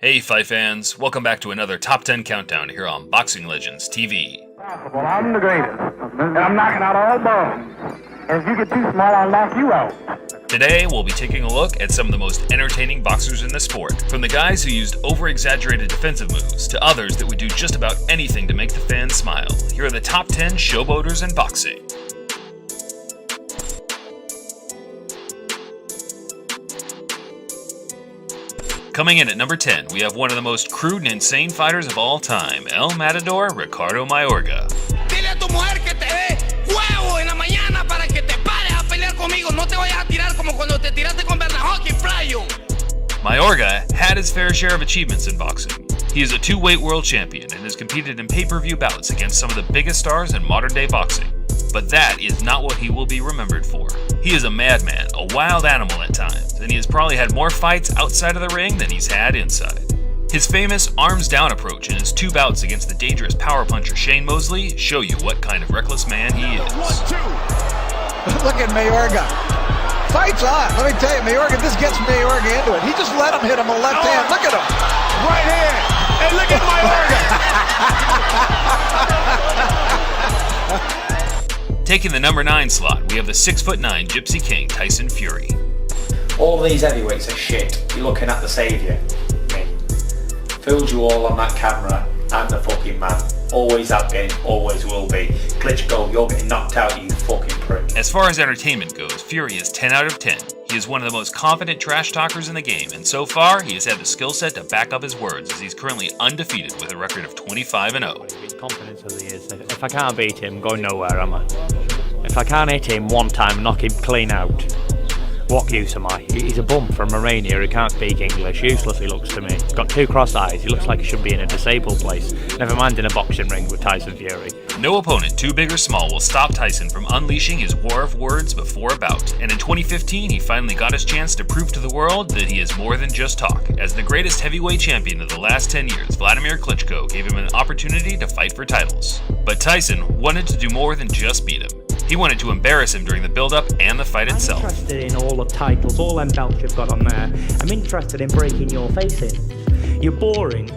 Hey fight fans, welcome back to another Top 10 Countdown here on Boxing Legends TV. Possible. I'm the greatest, and I'm knocking out all bones. If you get too small, I'll knock you out. Today, we'll be taking a look at some of the most entertaining boxers in the sport. From the guys who used over-exaggerated defensive moves, to others that would do just about anything to make the fans smile. Here are the top 10 showboaters in boxing. Coming in at number 10, we have one of the most crude and insane fighters of all time, El Matador Ricardo Mayorga. Dile a tu mujer que te dé huevo en la mañana para que te pares a pelear conmigo. No te vayas a tirar como cuando te tiraste con Bernahawk y Flyo. Mayorga had his fair share of achievements in boxing. He is a two-weight world champion and has competed in pay-per-view bouts against some of the biggest stars in modern-day boxing. But that is not what he will be remembered for. He is a madman, a wild animal at times, and he has probably had more fights outside of the ring than he's had inside. His famous arms-down approach in his two bouts against the dangerous power puncher Shane Mosley show you what kind of reckless man he is. 1, 2. Look at Mayorga. Fight's on. Let me tell you, Mayorga, this gets Mayorga into it. He just let him hit him a left hand. Look at him. Right hand. Hey, look at Mayorga. Taking the number 9 slot, we have the 6'9" Gypsy King Tyson Fury. All these heavyweights are shit. You're looking at the saviour. Me. Fooled you all on that camera. I'm the fucking man. Always have been, always will be. Klitschko, you're getting knocked out, you fucking prick. As far as entertainment goes, Fury is 10 out of 10. He is one of the most confident trash talkers in the game, and so far, he has had the skill set to back up his words, as he's currently undefeated with a record of 25-0. His confidence as he is. If I can't beat him, going nowhere, am I? If I can't hit him one time, knock him clean out, what use am I? He's a bum from Romania who can't speak English. Useless he looks to me. He's got two cross eyes. He looks like he should be in a disabled place. Never mind in a boxing ring with Tyson Fury. No opponent, too big or small, will stop Tyson from unleashing his war of words before a bout. And in 2015, he finally got his chance to prove to the world that he is more than just talk. As the greatest heavyweight champion of the last 10 years, Vladimir Klitschko gave him an opportunity to fight for titles. But Tyson wanted to do more than just beat him. He wanted to embarrass him during the build-up and the fight itself. I'm interested in all the titles, all them belts you've got on there. I'm interested in breaking your face in. You're boring.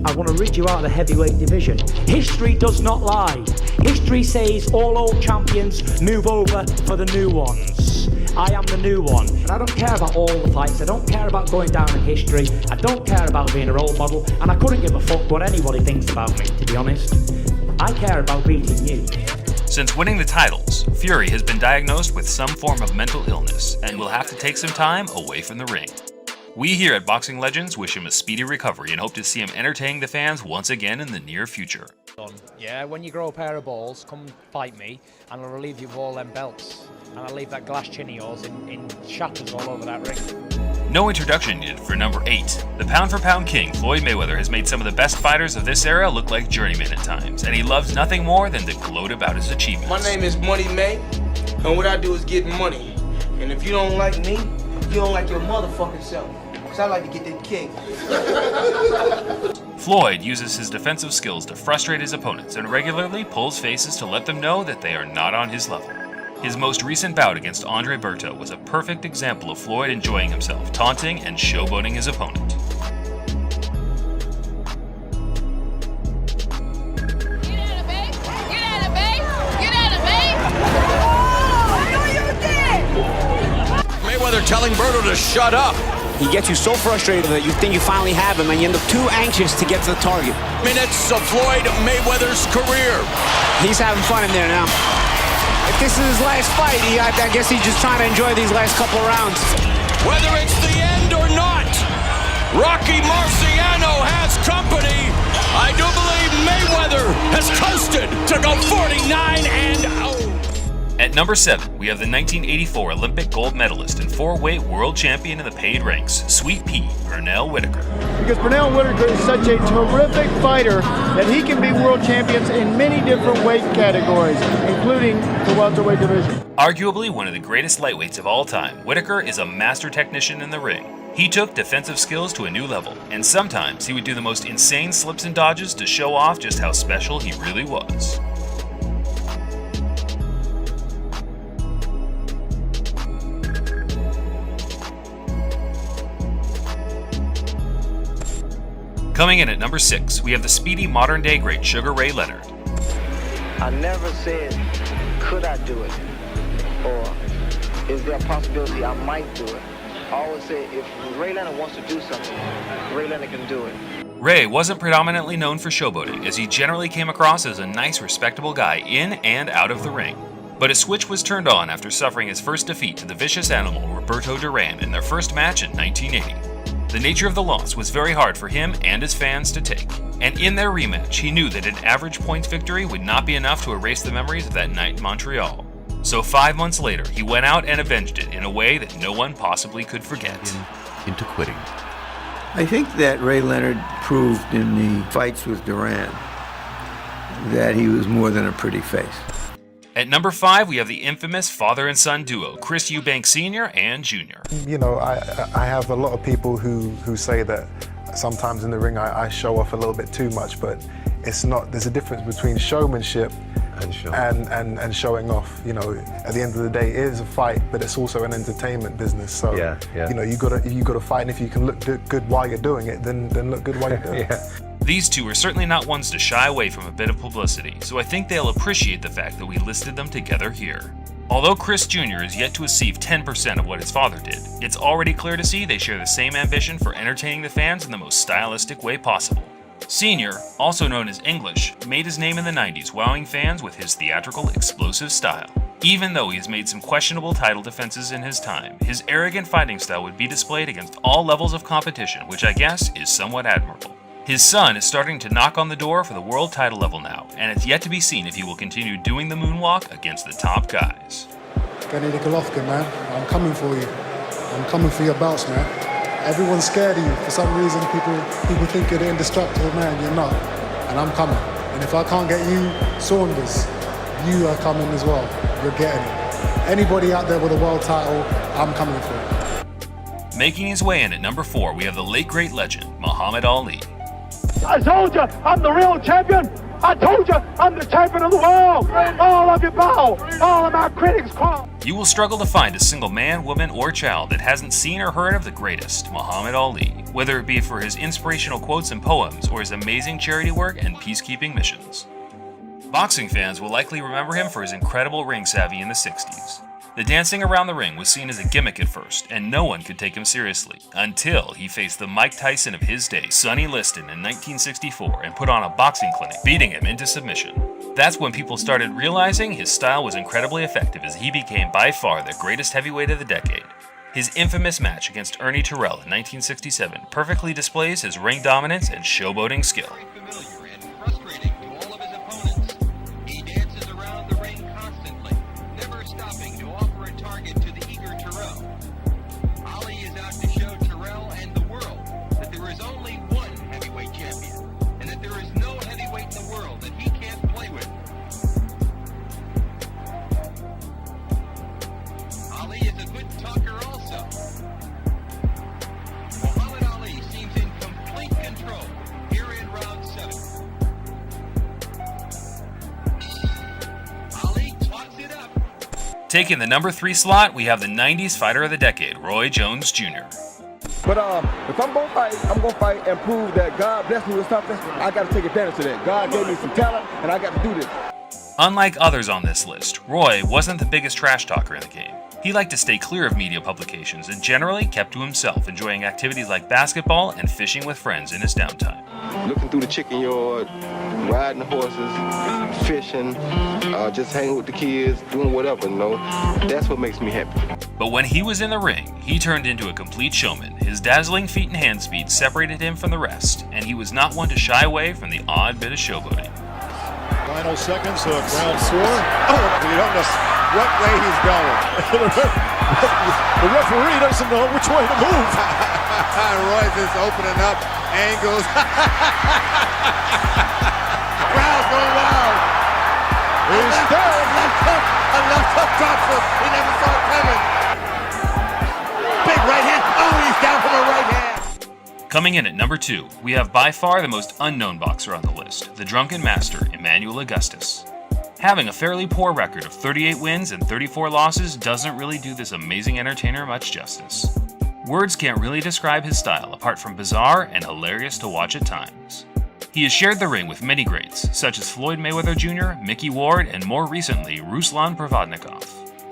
I want to rid you out of the heavyweight division. History does not lie. History says all old champions move over for the new ones. I am the new one. And I don't care about all the fights. I don't care about going down in history. I don't care about being a role model. And I couldn't give a fuck what anybody thinks about me, to be honest. I care about beating you. Since winning the titles, Fury has been diagnosed with some form of mental illness and will have to take some time away from the ring. We here at Boxing Legends wish him a speedy recovery and hope to see him entertaining the fans once again in the near future. Yeah, when you grow a pair of balls, come fight me and I'll relieve you of all them belts. And I'll leave that glass chin of yours in shatters all over that ring. No introduction needed for number 8. The pound-for-pound king, Floyd Mayweather, has made some of the best fighters of this era look like journeymen at times, and he loves nothing more than to gloat about his achievements. My name is Money May, and what I do is get money. And if you don't like me, you don't like your motherfucking self. Because I like to get that kick. Floyd uses his defensive skills to frustrate his opponents and regularly pulls faces to let them know that they are not on his level. His most recent bout against Andre Berto was a perfect example of Floyd enjoying himself, taunting and showboating his opponent. Mayweather telling Berto to shut up. He gets you so frustrated that you think you finally have him and you end up too anxious to get to the target. Minutes of Floyd Mayweather's career. He's having fun in there now. If this is his last fight, I guess he's just trying to enjoy these last couple of rounds. Whether it's the end or not, Rocky Marciano has company. I do believe Mayweather has coasted to go 49-0. At number 7, we have the 1984 Olympic gold medalist and 4-weight world champion in the paid ranks, Sweet Pea, Pernell Whitaker. Because Pernell Whitaker is such a terrific fighter that he can be world champions in many different weight categories, including the welterweight division. Arguably one of the greatest lightweights of all time, Whitaker is a master technician in the ring. He took defensive skills to a new level, and sometimes he would do the most insane slips and dodges to show off just how special he really was. Coming in at number 6, we have the speedy modern-day great Sugar Ray Leonard. I never said, could I do it? Or is there a possibility I might do it? I always say, if Ray Leonard wants to do something, Ray Leonard can do it. Ray wasn't predominantly known for showboating, as he generally came across as a nice, respectable guy in and out of the ring. But a switch was turned on after suffering his first defeat to the vicious animal Roberto Duran in their first match in 1980. The nature of the loss was very hard for him and his fans to take, and in their rematch, he knew that an average points victory would not be enough to erase the memories of that night in Montreal. So 5 months later, he went out and avenged it in a way that no one possibly could forget. Into quitting. I think that Ray Leonard proved in the fights with Duran that he was more than a pretty face. At number 5, we have the infamous father and son duo, Chris Eubanks Sr. and Jr. You know, I have a lot of people who say that sometimes in the ring I show off a little bit too much, but it's not. There's a difference between showmanship and showing off. You know, at the end of the day, it is a fight, but it's also an entertainment business. So you know, you gotta fight, and if you can look good while you're doing it, then look good while you're doing it. These two are certainly not ones to shy away from a bit of publicity, so I think they'll appreciate the fact that we listed them together here. Although Chris Jr. is yet to achieve 10% of what his father did, it's already clear to see they share the same ambition for entertaining the fans in the most stylistic way possible. Sr., also known as English, made his name in the 90s, wowing fans with his theatrical, explosive style. Even though he has made some questionable title defenses in his time, his arrogant fighting style would be displayed against all levels of competition, which I guess is somewhat admirable. His son is starting to knock on the door for the world title level now, and it's yet to be seen if he will continue doing the moonwalk against the top guys. Gennady Golovkin, man, I'm coming for you. I'm coming for your belts, man. Everyone's scared of you. For some reason, people think you're the indestructible man. You're not, and I'm coming. And if I can't get you, Saunders, you are coming as well. You're getting it. Anybody out there with a world title, I'm coming for it. Making his way in at number 4, we have the late great legend, Muhammad Ali. I told you, I'm the real champion. I told you, I'm the champion of the world. All of you bow. All of my critics call. You will struggle to find a single man, woman, or child that hasn't seen or heard of the greatest, Muhammad Ali, whether it be for his inspirational quotes and poems or his amazing charity work and peacekeeping missions. Boxing fans will likely remember him for his incredible ring savvy in the 60s. The dancing around the ring was seen as a gimmick at first, and no one could take him seriously, until he faced the Mike Tyson of his day, Sonny Liston, in 1964, and put on a boxing clinic, beating him into submission. That's when people started realizing his style was incredibly effective, as he became by far the greatest heavyweight of the decade. His infamous match against Ernie Terrell in 1967 perfectly displays his ring dominance and showboating skill. Taking the number 3 slot, we have the 90s fighter of the decade, Roy Jones Jr. But if I'm gonna fight and prove that God blessed me with something, I gotta take advantage of that. God gave me some talent, and I got to do this. Unlike others on this list, Roy wasn't the biggest trash talker in the game. He liked to stay clear of media publications and generally kept to himself, enjoying activities like basketball and fishing with friends in his downtime. Looking through the chicken yard, riding horses, fishing, just hanging with the kids, doing whatever, you know. That's what makes me happy. But when he was in the ring, he turned into a complete showman. His dazzling feet and hand speed separated him from the rest, and he was not one to shy away from the odd bit of showboating. Final seconds of round 4. Oh, you don't know what way he's going. The referee doesn't know which way to move. Roy's just opening up angles. Crowd's going wild. He's down. A left hook drops him. He never saw it coming. Big right hand. Oh, he's down from a right hand. Coming in at number 2, we have by far the most unknown boxer on the list, the drunken master, Emmanuel Augustus. Having a fairly poor record of 38 wins and 34 losses doesn't really do this amazing entertainer much justice. Words can't really describe his style apart from bizarre and hilarious to watch at times. He has shared the ring with many greats, such as Floyd Mayweather Jr., Mickey Ward, and more recently, Ruslan Provodnikov.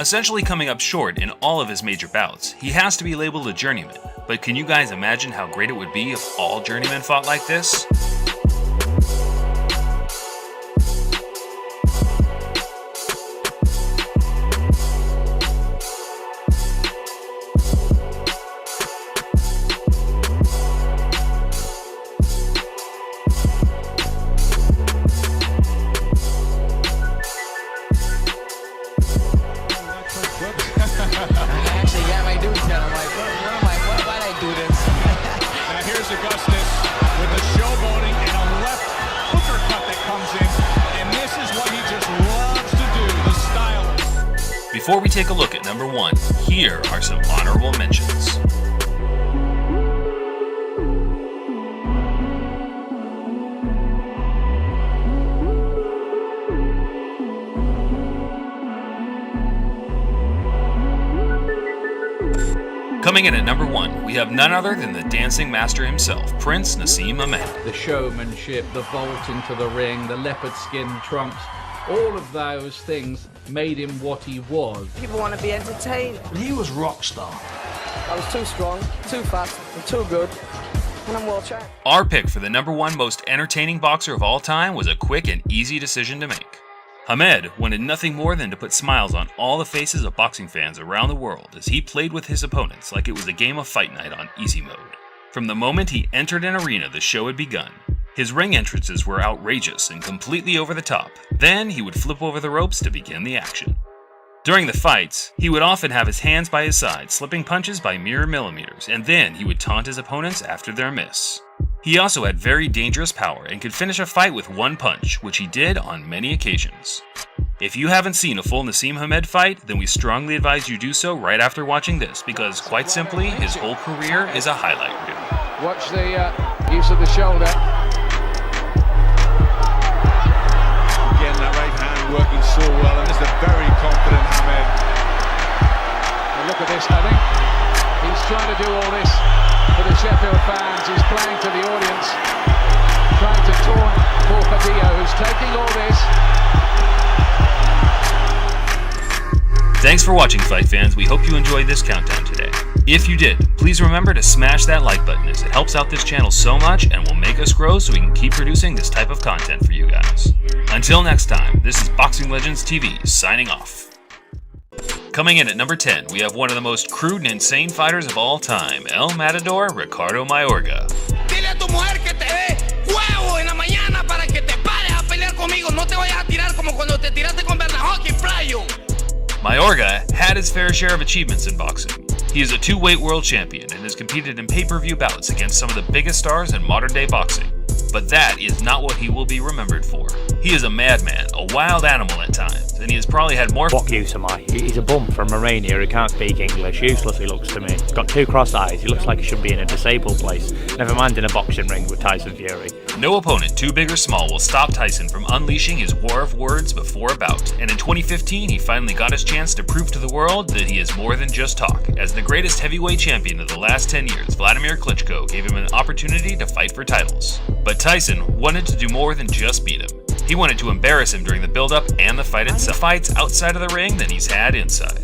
Essentially coming up short in all of his major bouts, he has to be labeled a journeyman, but can you guys imagine how great it would be if all journeymen fought like this? Before we take a look at number 1, here are some honorable mentions. Coming in at number 1, we have none other than the dancing master himself, Prince Naseem Hamed. The showmanship, the vault into the ring, the leopard skin trunks, all of those things made him what he was. People want to be entertained. He was rock star. I was too strong, too fast, and too good, and I'm world champ. Our pick for the number 1 most entertaining boxer of all time was a quick and easy decision to make. Hamed wanted nothing more than to put smiles on all the faces of boxing fans around the world as he played with his opponents like it was a game of fight night on easy mode. From the moment he entered an arena, the show had begun. His ring entrances were outrageous and completely over the top. Then he would flip over the ropes to begin the action. During the fights, he would often have his hands by his side, slipping punches by mere millimeters, and then he would taunt his opponents after their miss. He also had very dangerous power and could finish a fight with one punch, which he did on many occasions. If you haven't seen a full Naseem Hamed fight, then we strongly advise you do so right after watching this, because quite simply, his whole career is a highlight reel. Watch the use of the shoulder. Again, that right hand working so well, and this is a very confident Hamed. And look at this, I think. He's trying to do all this for the Sheffield fans. He's playing to the audience, trying to taunt Paul Padillo, who's taking all this. Thanks for watching, Fight fans. We hope you enjoyed this countdown today. If you did, please remember to smash that like button as it helps out this channel so much and will make us grow so we can keep producing this type of content for you guys. Until next time, this is Boxing Legends TV signing off. Coming in at number 10, we have one of the most crude and insane fighters of all time, El Matador Ricardo Mayorga. Dile a tu mujer que te dé huevo en la mañana para que te pares a pelear conmigo. No te vayas a tirar como cuando te tiraste con Bernahoki, Playo. Mayorga had his fair share of achievements in boxing. He is a 2-weight world champion and has competed in pay-per-view bouts against some of the biggest stars in modern-day boxing. But that is not what he will be remembered for. He is a madman, a wild animal at times, and he has probably had more— What use am I? He's a bum from Romania who can't speak English. Useless he looks to me. He's got 2 cross eyes. He looks like he should be in a disabled place. Never mind in a boxing ring with Tyson Fury. No opponent, too big or small, will stop Tyson from unleashing his war of words before a bout. And in 2015, he finally got his chance to prove to the world that he is more than just talk. As the greatest heavyweight champion of the last 10 years, Vladimir Klitschko gave him an opportunity to fight for titles. But Tyson wanted to do more than just beat him. He wanted to embarrass him during the build-up and the fight itself. Fights outside of the ring than he's had inside.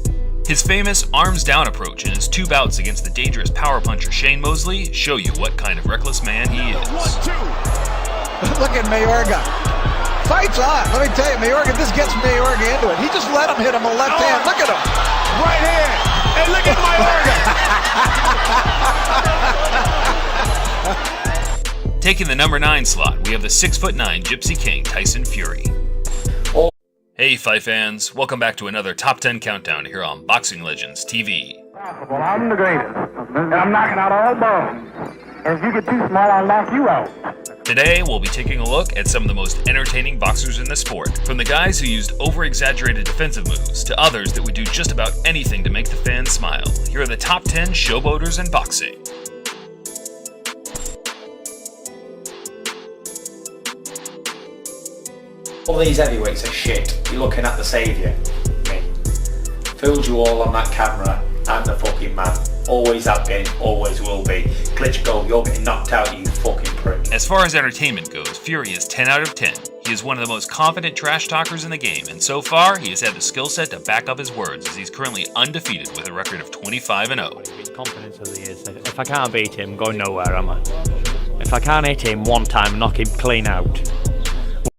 His famous arms-down approach in his 2 bouts against the dangerous power puncher Shane Mosley show you what kind of reckless man he is. 1-2. Look at Mayorga. Fight's on. Let me tell you, Mayorga, this gets Mayorga into it. He just let him hit him a left hand. Look at him. Right hand. And look at Mayorga. Taking the number 9 slot, we have the 6'9" Gypsy King, Tyson Fury. Hey Fight fans, welcome back to another Top 10 Countdown here on Boxing Legends TV. Well, I'm the greatest, and I'm knocking out all bones. And if you get too small, I'll knock you out. Today, we'll be taking a look at some of the most entertaining boxers in the sport. From the guys who used over-exaggerated defensive moves, to others that would do just about anything to make the fans smile. Here are the top 10 showboaters in boxing. All these heavyweights are shit. You're looking at the saviour. Me. Fooled you all on that camera. I'm the fucking man. Always have been, always will be. Klitschko, you're getting knocked out, you fucking prick. As far as entertainment goes, Fury is 10 out of 10. He is one of the most confident trash talkers in the game, and so far, he has had the skill set to back up his words, as he's currently undefeated with a record of 25-0. Confidence of the years. If I can't beat him, I'm going nowhere, am I? If I can't hit him one time, knock him clean out.